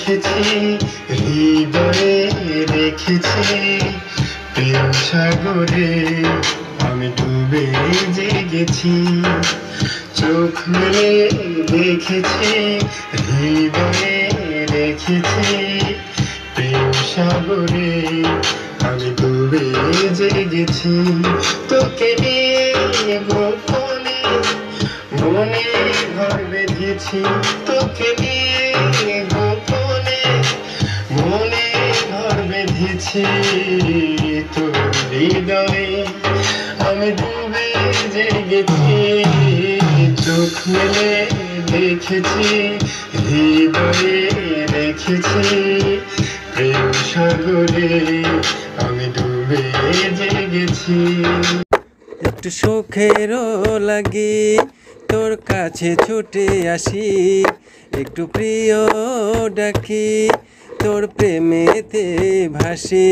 দেখেছি, হৃদয়ে রেখেছি, প্রেম সাগরে আমি ডুবে জেগেছি। চোখ মেলে দেখেছি, হৃদয়ে রেখেছি, প্রেম সাগরে আমি ডুবে জেগেছি। তোকে নিয়ে গোপনে মনে ঘর বেঁধেছি, তোকে নিয়ে গোপনে মনে ঘর বেঁধেছি। তোর হৃদয়ে আমি ডুবে জেগেছি। চোখ মেলে দেখেছি, হৃদয়ে রেখেছি, প্রেম সাগরে আমি ডুবে জেগেছি। একটু সুখেরও লাগে তোর কাছে ছুটে আসি, একটু প্রিয় ডাকি তোর প্রেমেতে ভাসি।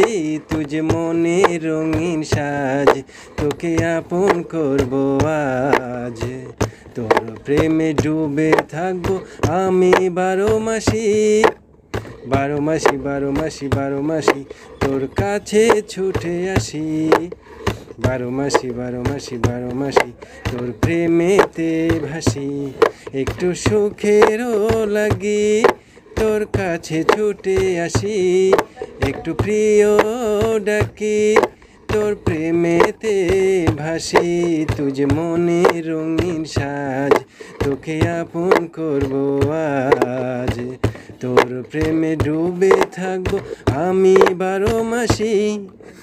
তুই যে মনে রঙিন সাজ, তোকে আপন করবো আজ। তোর প্রেমে ডুবে থাকবো আমি 12 মাসি, 12 মাসি, 12 মাসি, 12 মাসি তোর কাছে ছুটে আসি। 12 মাসি, 12 মাসি, 12 মাসি তোর প্রেমেতে ভাসি। একটু সুখেরও লাগি তোর কাছে ছুটে আসি, একটু প্রিয় ডাকি তোর প্রেমেতে ভাসি। তুই যে মনে রঙিন সাজ, তোকে আপন করবো আজ। তোর প্রেমে ডুবে থাকবো আমি 12 মাসি।